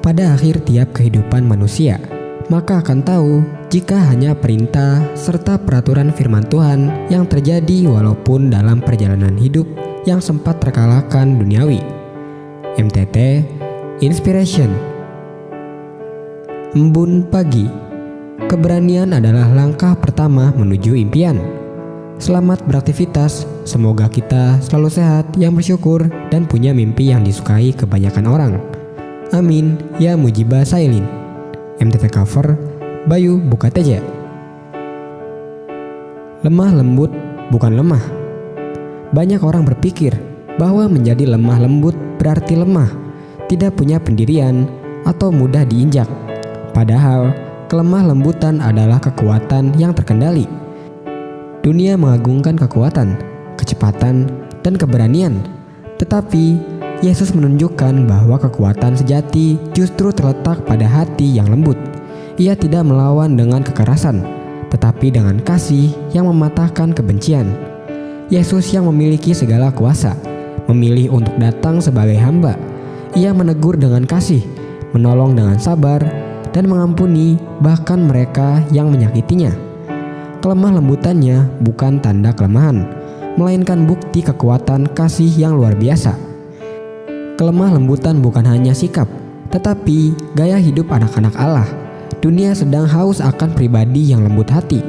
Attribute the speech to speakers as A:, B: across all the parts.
A: pada akhir tiap kehidupan manusia, maka akan tahu jika hanya perintah serta peraturan firman Tuhan yang terjadi walaupun dalam perjalanan hidup yang sempat terkalahkan duniawi. MTT Inspiration. Embun pagi. Keberanian adalah langkah pertama menuju impian. Selamat beraktivitas, semoga kita selalu sehat, yang bersyukur, dan punya mimpi yang disukai kebanyakan orang. Amin, ya Mujibah Sailin. MTT cover, Bayu Bukateja. Lemah lembut bukan lemah. Banyak orang berpikir bahwa menjadi lemah lembut berarti lemah, tidak punya pendirian, atau mudah diinjak. Padahal, kelemah lembutan adalah kekuatan yang terkendali. Dunia mengagungkan kekuatan, kecepatan, dan keberanian. Tetapi, Yesus menunjukkan bahwa kekuatan sejati justru terletak pada hati yang lembut. Ia tidak melawan dengan kekerasan, tetapi dengan kasih yang mematahkan kebencian. Yesus yang memiliki segala kuasa, memilih untuk datang sebagai hamba. Ia menegur dengan kasih, menolong dengan sabar, dan mengampuni bahkan mereka yang menyakitinya. Kelemah lembutannya bukan tanda kelemahan, melainkan bukti kekuatan kasih yang luar biasa. Kelemah lembutan bukan hanya sikap, tetapi gaya hidup anak-anak Allah. Dunia sedang haus akan pribadi yang lembut hati.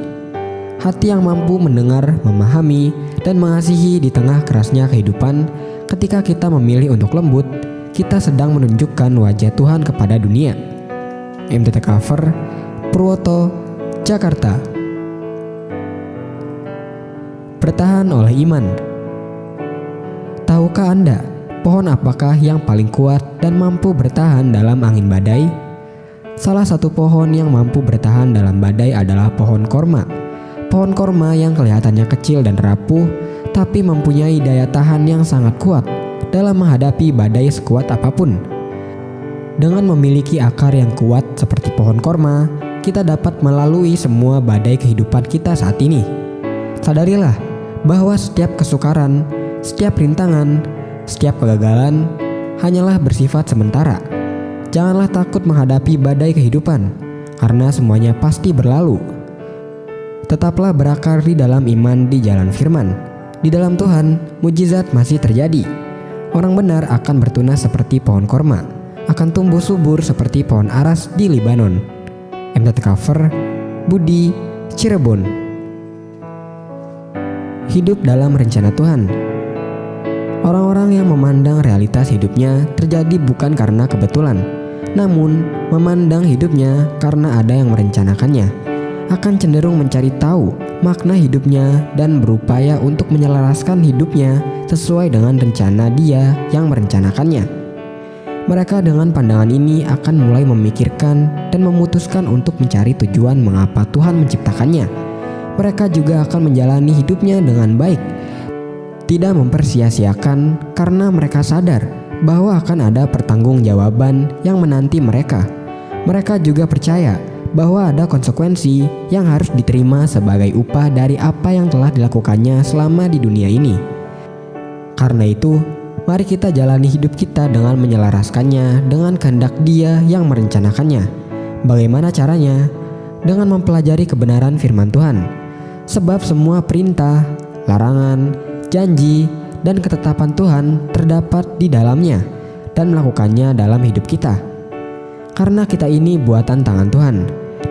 A: Hati yang mampu mendengar, memahami, dan mengasihi di tengah kerasnya kehidupan. Ketika kita memilih untuk lembut, kita sedang menunjukkan wajah Tuhan kepada dunia. MTT cover, Purwoto, Jakarta. Bertahan oleh iman. Tahukah Anda, pohon apakah yang paling kuat dan mampu bertahan dalam angin badai? Salah satu pohon yang mampu bertahan dalam badai adalah pohon korma. Pohon korma yang kelihatannya kecil dan rapuh, tapi mempunyai daya tahan yang sangat kuat dalam menghadapi badai sekuat apapun. Dengan memiliki akar yang kuat seperti pohon korma, kita dapat melalui semua badai kehidupan kita saat ini. Sadarilah bahwa setiap kesukaran, setiap rintangan, setiap kegagalan hanyalah bersifat sementara. Janganlah takut menghadapi badai kehidupan, karena semuanya pasti berlalu. Tetaplah berakar di dalam iman di jalan firman. Di dalam Tuhan, mujizat masih terjadi. Orang benar akan bertunas seperti pohon korma, akan tumbuh subur seperti pohon aras di Libanon. MTT cover, Budi, Cirebon. Hidup dalam rencana Tuhan. Orang-orang yang memandang realitas hidupnya terjadi bukan karena kebetulan, namun memandang hidupnya karena ada yang merencanakannya, akan cenderung mencari tahu makna hidupnya dan berupaya untuk menyelaraskan hidupnya sesuai dengan rencana Dia yang merencanakannya. Mereka dengan pandangan ini akan mulai memikirkan dan memutuskan untuk mencari tujuan mengapa Tuhan menciptakannya. Mereka juga akan menjalani hidupnya dengan baik, tidak mempersia-siakan, karena mereka sadar bahwa akan ada pertanggungjawaban yang menanti mereka. Mereka juga percaya bahwa ada konsekuensi yang harus diterima sebagai upah dari apa yang telah dilakukannya selama di dunia ini. Karena itu, mari kita jalani hidup kita dengan menyelaraskannya dengan kehendak Dia yang merencanakannya. Bagaimana caranya? Dengan mempelajari kebenaran firman Tuhan. Sebab semua perintah, larangan, janji, dan ketetapan Tuhan terdapat di dalamnya dan melakukannya dalam hidup kita. Karena kita ini buatan tangan Tuhan,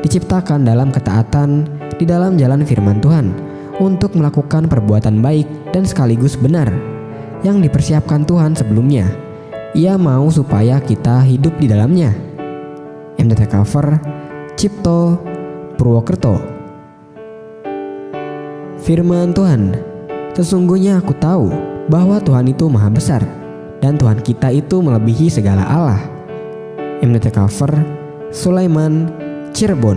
A: diciptakan dalam ketaatan di dalam jalan firman Tuhan untuk melakukan perbuatan baik dan sekaligus benar yang dipersiapkan Tuhan sebelumnya. Ia mau supaya kita hidup di dalamnya. MTT cover, Cipto, Purwokerto. Firman Tuhan. Sesungguhnya aku tahu bahwa Tuhan itu maha besar, dan Tuhan kita itu melebihi segala Allah. MTT cover, Sulaiman, Cirebon.